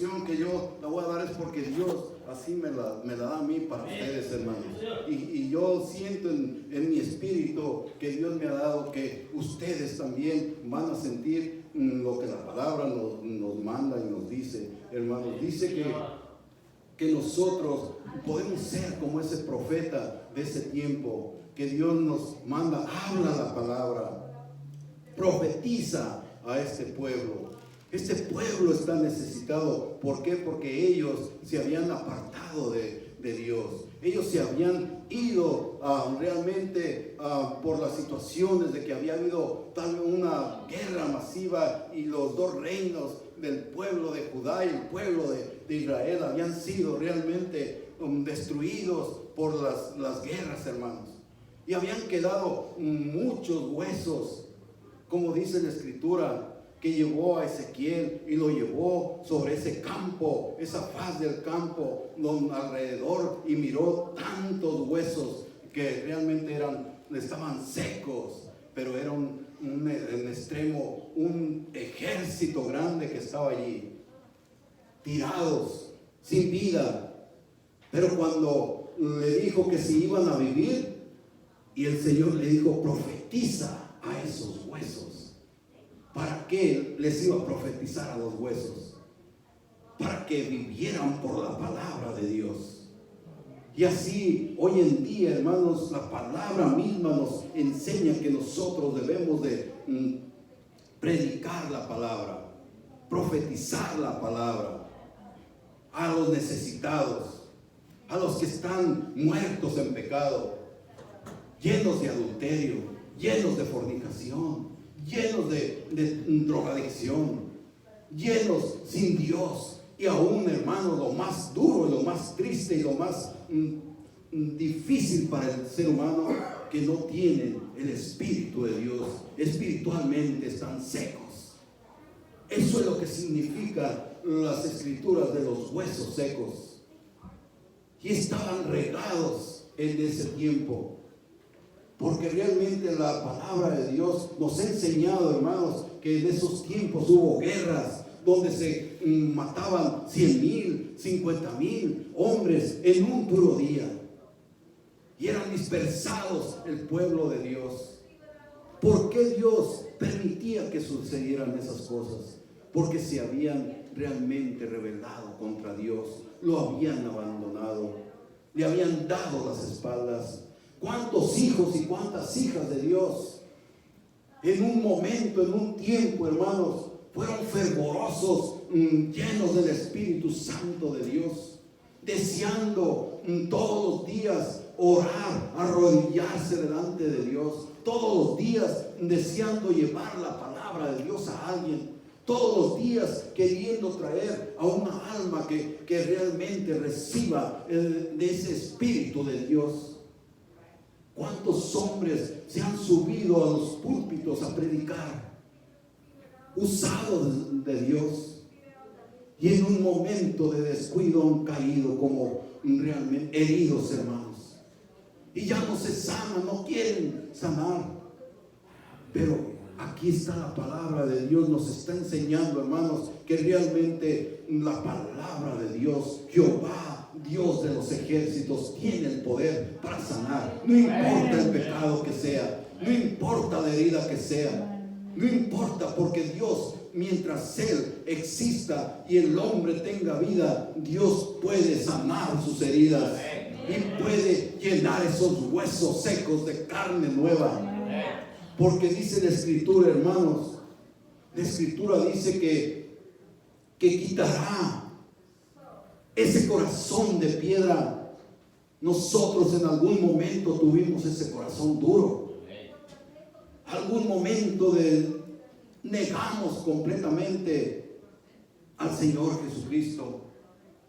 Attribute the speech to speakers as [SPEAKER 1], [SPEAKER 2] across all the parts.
[SPEAKER 1] porción que yo la voy a dar es porque Dios así me la da a mí para ustedes, hermanos. Y yo siento en mi espíritu que Dios me ha dado, que ustedes también van a sentir lo que la palabra nos manda y nos dice, hermanos. Dice que nosotros podemos ser como ese profeta de ese tiempo, que Dios nos manda, habla la palabra, profetiza a este pueblo. Este pueblo está necesitado. ¿Por qué? Porque ellos se habían apartado de Dios. Ellos se habían ido realmente por las situaciones de que había habido tal vez una guerra masiva, y los dos reinos del pueblo de Judá y el pueblo de Israel habían sido realmente destruidos por las guerras, hermanos. Y habían quedado muchos huesos, como dice la Escritura, que llevó a Ezequiel y lo llevó sobre ese campo, esa faz del campo alrededor, y miró tantos huesos que realmente estaban secos, pero era en extremo un ejército grande que estaba allí, tirados, sin vida. Pero cuando le dijo que se iban a vivir, y el Señor le dijo, profetiza a esos huesos. ¿Para qué les iba a profetizar a los huesos? Para que vivieran por la palabra de Dios. Y así hoy en día, hermanos, la palabra misma nos enseña que nosotros debemos de predicar la palabra, profetizar la palabra a los necesitados, a los que están muertos en pecado, llenos de adulterio, llenos de fornicación, llenos de drogadicción, llenos sin Dios. Y aún, hermanos, lo más duro, lo más triste y lo más difícil para el ser humano, que no tienen el Espíritu de Dios. Espiritualmente están secos. Eso es lo que significa las Escrituras de los huesos secos. Y estaban regados en ese tiempo, porque realmente la palabra de Dios nos ha enseñado, hermanos, que en esos tiempos hubo guerras donde se mataban 100,000, 50,000 hombres en un puro día, y eran dispersados el pueblo de Dios. ¿Por qué Dios permitía que sucedieran esas cosas? Porque se habían realmente rebelado contra Dios, lo habían abandonado, le habían dado las espaldas. ¿Cuántos hijos y cuántas hijas de Dios en un momento, en un tiempo, hermanos, fueron fervorosos, llenos del Espíritu Santo de Dios, deseando todos los días orar, arrodillarse delante de Dios, todos los días deseando llevar la palabra de Dios a alguien, todos los días queriendo traer a una alma que realmente reciba de ese Espíritu de Dios? ¿Cuántos hombres se han subido a los púlpitos a predicar, usados de Dios, y en un momento de descuido han caído como realmente heridos, hermanos? Y ya no se sanan, no quieren sanar. Pero aquí está la palabra de Dios, nos está enseñando, hermanos, que realmente la palabra de Dios, Jehová, Dios de los ejércitos, tiene el poder para sanar. No importa el pecado que sea, no importa la herida que sea, no importa, porque Dios, mientras Él exista y el hombre tenga vida, Dios puede sanar sus heridas y puede llenar esos huesos secos de carne nueva. Porque dice la Escritura, hermanos, la Escritura dice que quitará ese corazón de piedra. Nosotros en algún momento tuvimos ese corazón duro. Algún momento negamos completamente al Señor Jesucristo.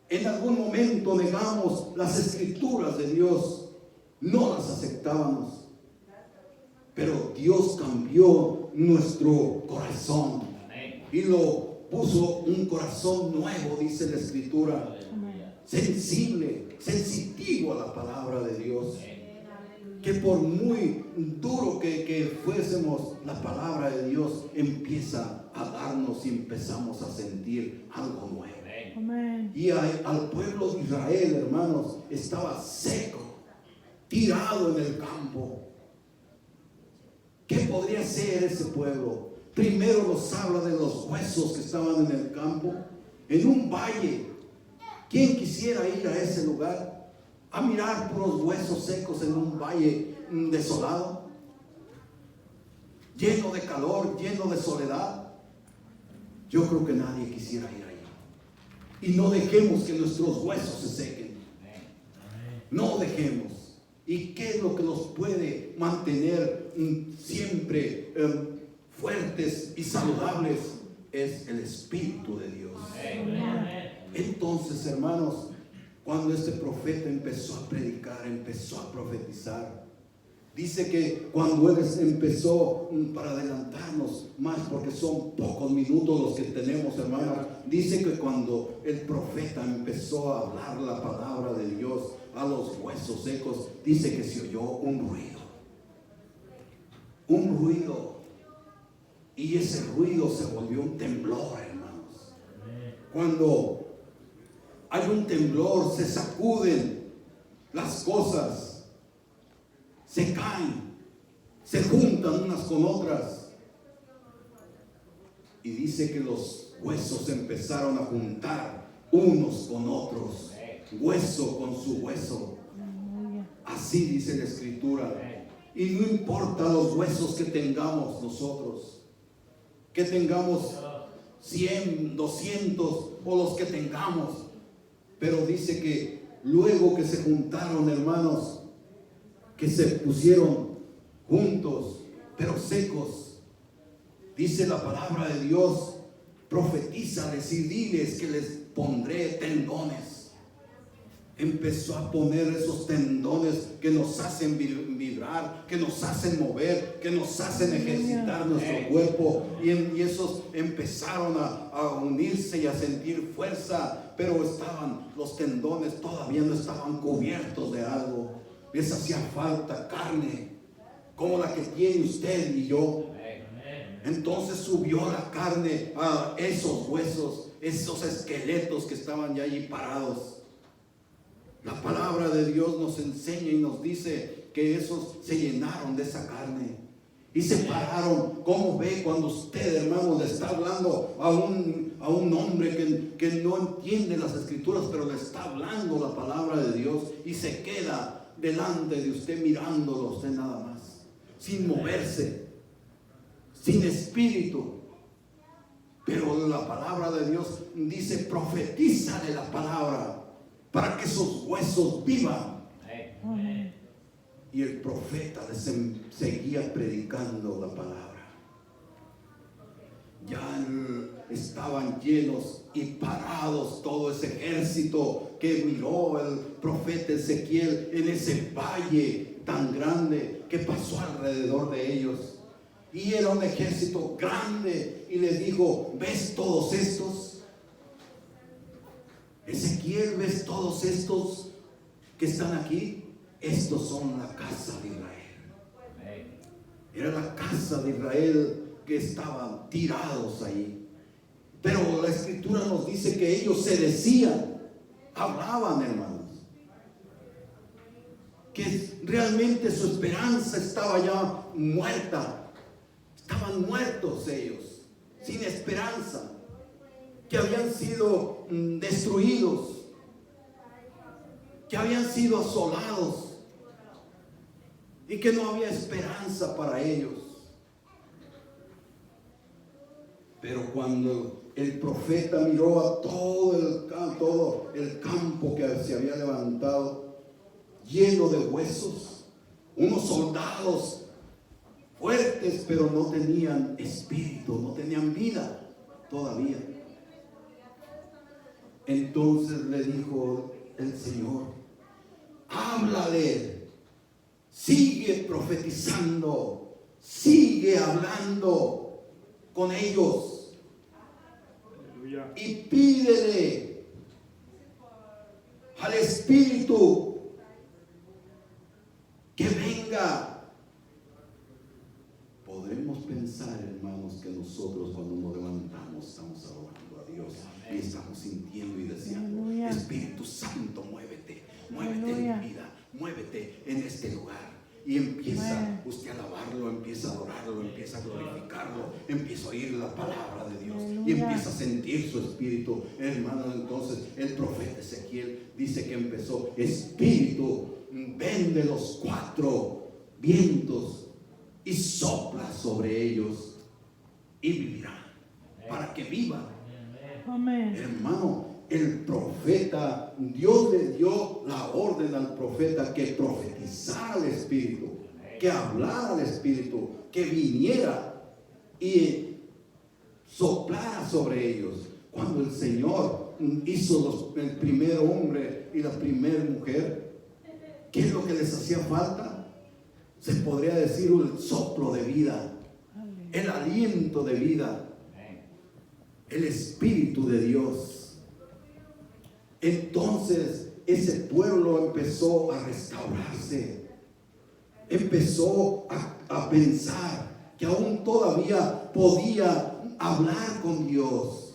[SPEAKER 1] En algún momento negamos las Escrituras de Dios, no las aceptábamos. Pero Dios cambió nuestro corazón y lo puso un corazón nuevo, dice la Escritura, sensible, sensitivo a la palabra de Dios. Que por muy duro que fuésemos, la palabra de Dios empieza a darnos y empezamos a sentir algo nuevo. Y al pueblo de Israel, hermanos, estaba seco, tirado en el campo. ¿Qué podría ser ese pueblo? Primero nos habla de los huesos que estaban en el campo, en un valle. ¿Quién quisiera ir a ese lugar a mirar puros huesos secos en un valle desolado, lleno de calor, lleno de soledad? Yo creo que nadie quisiera ir ahí. Y no dejemos que nuestros huesos se sequen. No dejemos. ¿Y qué es lo que nos puede mantener siempre fuertes y saludables? Es el Espíritu de Dios. Entonces, hermanos, cuando este profeta empezó a predicar, empezó a profetizar, dice que cuando él empezó, para adelantarnos más, porque son pocos minutos los que tenemos, hermanos, dice que cuando el profeta empezó a hablar la palabra de Dios a los huesos secos, dice que se oyó un ruido, y ese ruido se volvió un temblor, hermanos. Cuando hay un temblor, se sacuden las cosas, se caen, se juntan unas con otras. Y dice que los huesos empezaron a juntar unos con otros, hueso con su hueso. Así dice la Escritura. Y no importa los huesos que tengamos nosotros, que tengamos 100, 200 o los que tengamos, pero dice que luego que se juntaron, hermanos, que se pusieron juntos, pero secos, dice la palabra de Dios: profetízales y diles que les pondré tendones. Empezó a poner esos tendones que nos hacen vibrar, que nos hacen mover, que nos hacen ejercitar nuestro cuerpo, y esos empezaron a unirse y a sentir fuerza, pero los tendones todavía no estaban cubiertos de algo. Les hacía falta carne como la que tiene usted y yo. Entonces subió la carne a esos huesos, esos esqueletos que estaban ya allí parados. La palabra de Dios nos enseña y nos dice que esos se llenaron de esa carne y se pararon. ¿Cómo ve cuando usted, hermano, le está hablando a un hombre que no entiende las Escrituras, pero le está hablando la palabra de Dios, y se queda delante de usted mirándolo usted nada más, sin moverse, sin espíritu? Pero la palabra de Dios dice: profetízale la palabra para que esos huesos vivan. Y el profeta seguía predicando la palabra. Ya estaban llenos y parados todo ese ejército que miró el profeta Ezequiel en ese valle tan grande que pasó alrededor de ellos. Y era un ejército grande, y les dijo: ¿ves todos estos? Ezequiel, ¿ves todos estos que están aquí? Estos son la casa de Israel. Era la casa de Israel que estaban tirados ahí. Pero la Escritura nos dice que ellos se decían, hablaban, hermanos, que realmente su esperanza estaba ya muerta. Estaban muertos ellos, sin esperanza, que habían sido destruidos, que habían sido asolados, y que no había esperanza para ellos. Pero cuando el profeta miró a todo el campo que se había levantado, lleno de huesos, unos soldados fuertes, pero no tenían espíritu, no tenían vida todavía. Entonces le dijo el Señor: háblale, sigue profetizando, sigue hablando con ellos, y pídele al Espíritu que venga. Podremos pensar, hermanos, que nosotros cuando nos levantamos estamos adorando a Dios y estamos sintiendo y deseando. Espíritu Santo, muévete en mi vida, muévete en este lugar. Y empieza usted a alabarlo, empieza a adorarlo, empieza a glorificarlo, empieza a oír la palabra de Dios y empieza a sentir su espíritu, hermano. Entonces el profeta Ezequiel dice que empezó: Espíritu, ven de los 4 vientos y sopla sobre ellos y vivirán, para que vivan. Amén. Hermano, el profeta, Dios le dio la orden al profeta que profetizara al Espíritu, que hablara al Espíritu, que viniera y soplara sobre ellos. Cuando el Señor hizo el primer hombre y la primera mujer, ¿qué es lo que les hacía falta? Se podría decir el soplo de vida, el aliento de vida, el Espíritu de Dios. Entonces ese pueblo empezó a restaurarse, empezó a pensar que aún todavía podía hablar con Dios,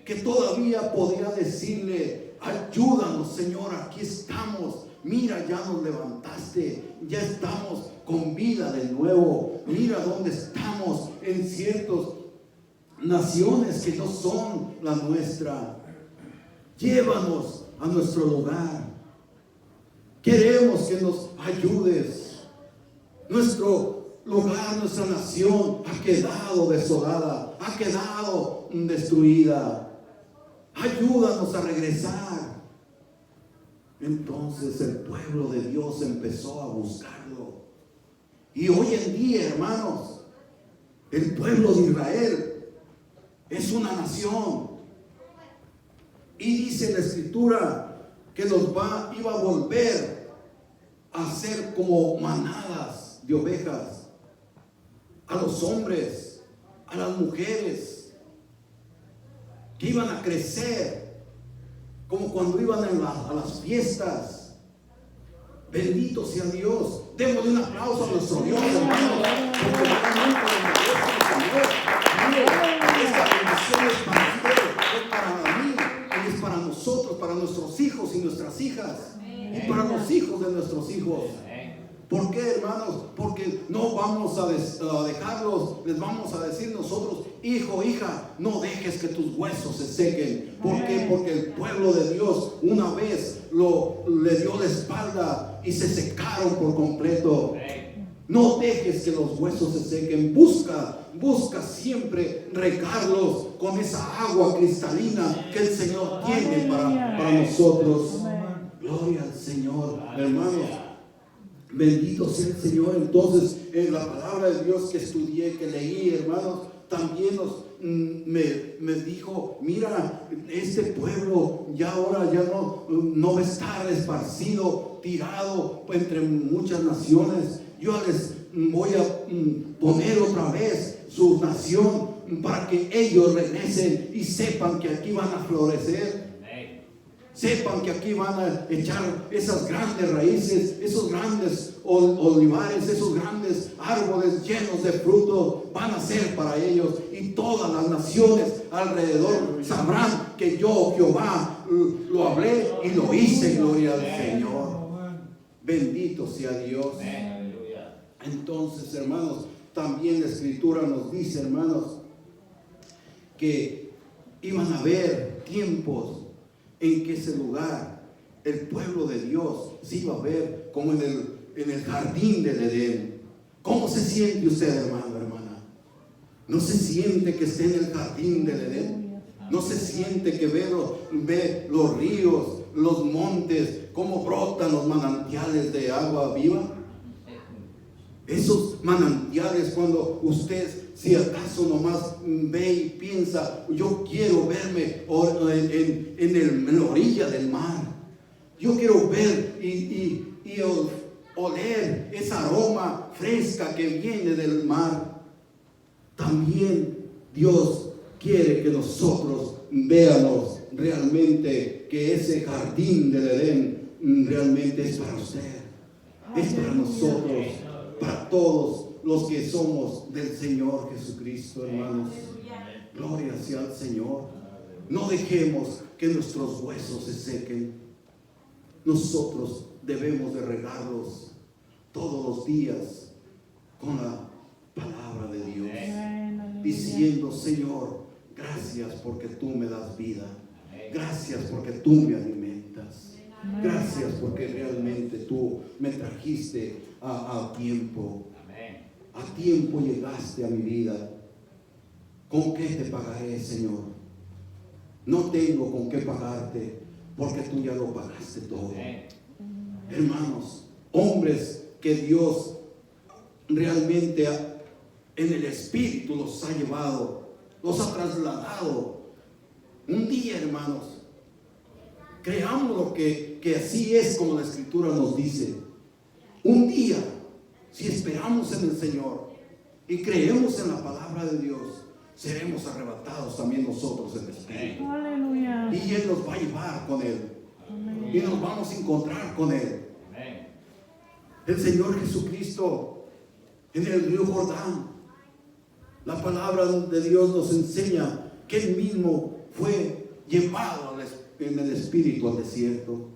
[SPEAKER 1] que todavía podía decirle: ayúdanos, Señor, aquí estamos, mira, ya nos levantaste, ya estamos con vida de nuevo, mira dónde estamos en ciertas naciones que no son la nuestra. Llévanos a nuestro lugar. Queremos que nos ayudes. Nuestro lugar, nuestra nación ha quedado desolada, ha quedado destruida. Ayúdanos a regresar. Entonces el pueblo de Dios empezó a buscarlo. Y hoy en día, hermanos, el pueblo de Israel es una nación. Y dice la Escritura que iba a volver a ser como manadas de ovejas, a los hombres, a las mujeres, que iban a crecer como cuando iban a las fiestas. Bendito sea Dios. Démosle un aplauso a nuestro Dios, hermanos, porque realmente lo merece el Señor. Mire, esta bendición es para usted, es para mí, es para nosotros, para nuestros hijos y nuestras hijas, y para los hijos de nuestros hijos. ¿Por qué, hermanos? Porque no vamos a dejarlos, les vamos a decir nosotros: hijo, hija, no dejes que tus huesos se sequen. ¿Por qué? Porque el pueblo de Dios una vez le dio la espalda y se secaron por completo. No dejes que los huesos se sequen. Busca siempre regarlos con esa agua cristalina que el Señor tiene para nosotros. Gloria al Señor, hermanos. Bendito sea el Señor. Entonces, en la palabra de Dios que estudié, que leí, hermanos, también me dijo: mira, este pueblo ya ahora ya no va a estar esparcido, tirado entre muchas naciones. Yo les voy a poner otra vez su nación para que ellos regresen y sepan que aquí van a florecer. Sepan que aquí van a echar esas grandes raíces, esos grandes olivares, esos grandes árboles llenos de fruto van a ser para ellos. Y todas las naciones alrededor sabrán que yo, Jehová, lo hablé y lo hice. Gloria al Señor. Bendito sea Dios. Entonces, hermanos, también la Escritura nos dice, hermanos, que iban a haber tiempos en que ese lugar, el pueblo de Dios, se iba a ver como en el jardín del Edén. ¿Cómo se siente usted, hermano, hermana? ¿No se siente que esté en el jardín del Edén? ¿No se siente que ve los ríos, los montes, cómo brotan los manantiales de agua viva? Esos manantiales, cuando usted, si acaso nomás ve y piensa: yo quiero verme en la orilla del mar, yo quiero ver y oler esa aroma fresca que viene del mar. También Dios quiere que nosotros veamos realmente que ese jardín del Edén realmente es para usted, es para nosotros, para todos los que somos del Señor Jesucristo, hermanos. Gloria sea al Señor. No dejemos que nuestros huesos se sequen. Nosotros debemos de regarlos todos los días con la palabra de Dios, diciendo: Señor, gracias porque tú me das vida, gracias porque tú me alimentas, gracias porque realmente tú me trajiste a tiempo, a tiempo llegaste a mi vida. ¿Con qué te pagaré, Señor? No tengo con qué pagarte, porque tú ya lo pagaste todo. Hermanos, hombres que Dios realmente en el Espíritu los ha llevado, los ha trasladado. Un día, hermanos, creámoslo que así es como la Escritura nos dice. Un día, si esperamos en el Señor y creemos en la palabra de Dios, seremos arrebatados también nosotros en el Espíritu.
[SPEAKER 2] Aleluya.
[SPEAKER 1] Y Él nos va a llevar con Él. Y nos vamos a encontrar con Él. El Señor Jesucristo en el río Jordán, la palabra de Dios nos enseña que Él mismo fue llevado en el Espíritu al desierto,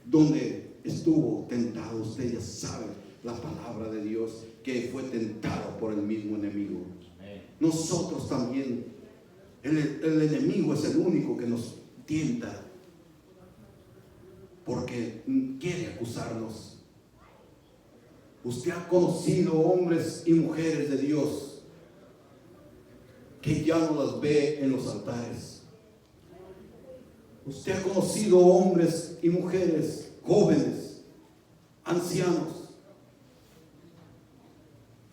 [SPEAKER 1] donde estuvo tentado. Usted ya sabe la palabra de Dios, que fue tentado por el mismo enemigo. Nosotros también, el enemigo es el único que nos tienta, porque quiere acusarnos. Usted ha conocido hombres y mujeres de Dios que ya no las ve en los altares. Usted ha conocido hombres y mujeres, jóvenes, ancianos,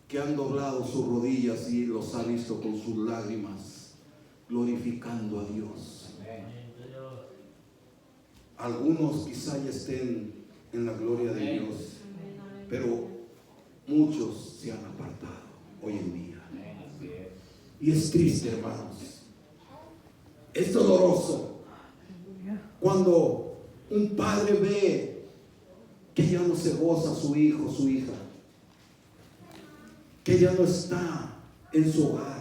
[SPEAKER 1] que han doblado sus rodillas y los ha visto con sus lágrimas glorificando a Dios. Algunos quizá ya estén en la gloria de Dios, pero muchos se han apartado hoy en día. Y es triste, hermanos. Es doloroso cuando un padre ve que ya no se goza su hijo, su hija, que ya no está en su hogar,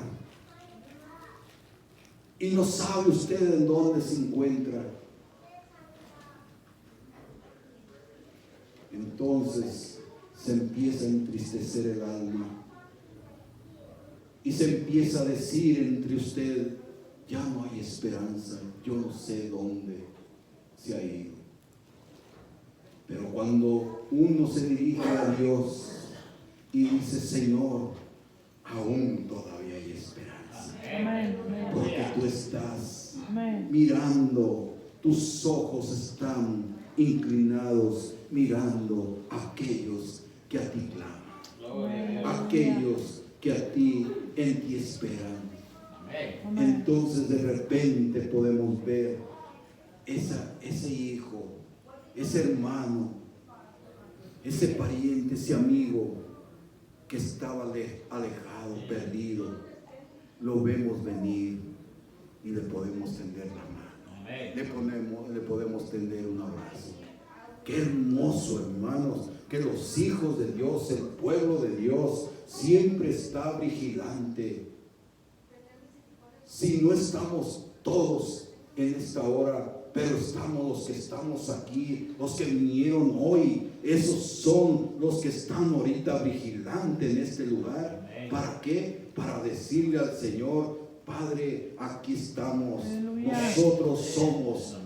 [SPEAKER 1] y no sabe usted en dónde se encuentra. Entonces se empieza a entristecer el alma y se empieza a decir entre usted: ya no hay esperanza, yo no sé dónde se ha ido. Pero cuando uno se dirige a Dios y dice: Señor, aún todavía hay esperanza, porque tú estás mirando, tus ojos están inclinados mirando a aquellos que a ti claman, aquellos que a ti, en ti esperan. Entonces de repente podemos ver ese hijo, ese hermano, ese pariente, ese amigo que estaba alejado, perdido. Lo vemos venir y le podemos tender la mano, le podemos tender un abrazo. Qué hermoso, hermanos, que los hijos de Dios, el pueblo de Dios, siempre está vigilante. Si no estamos todos en esta hora, pero estamos los que estamos aquí, los que vinieron hoy, esos son los que están ahorita vigilantes en este lugar. ¿Para qué? Para decirle al Señor: Padre, aquí estamos. Nosotros somos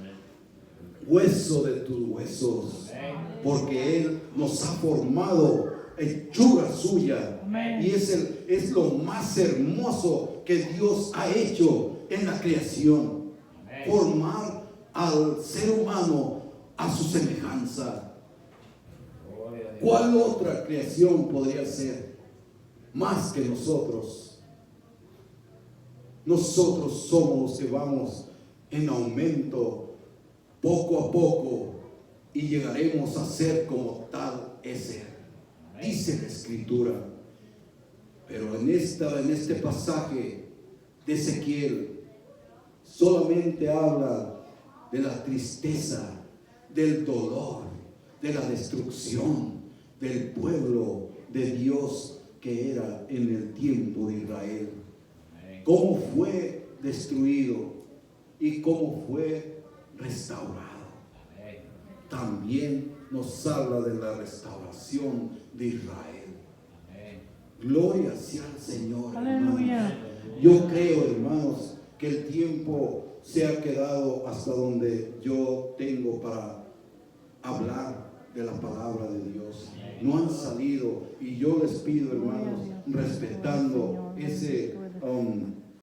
[SPEAKER 1] hueso de tus huesos, porque Él nos ha formado hechura suya. Y es lo más hermoso que Dios ha hecho en la creación, formar al ser humano a su semejanza. ¿Cuál otra creación podría ser más que nosotros? Nosotros somos los que vamos en aumento poco a poco, y llegaremos a ser como tal es Él, dice la Escritura. Pero en este pasaje de Ezequiel solamente habla de la tristeza, del dolor, de la destrucción del pueblo de Dios que era en el tiempo de Israel. Cómo fue destruido, y cómo fue restaurado. También nos habla de la restauración de Israel. Gloria sea al Señor.
[SPEAKER 2] Aleluya.
[SPEAKER 1] Yo creo, hermanos, que el tiempo se ha quedado hasta donde yo tengo para hablar de la palabra de Dios. No han salido, y yo les pido, hermanos, respetando ese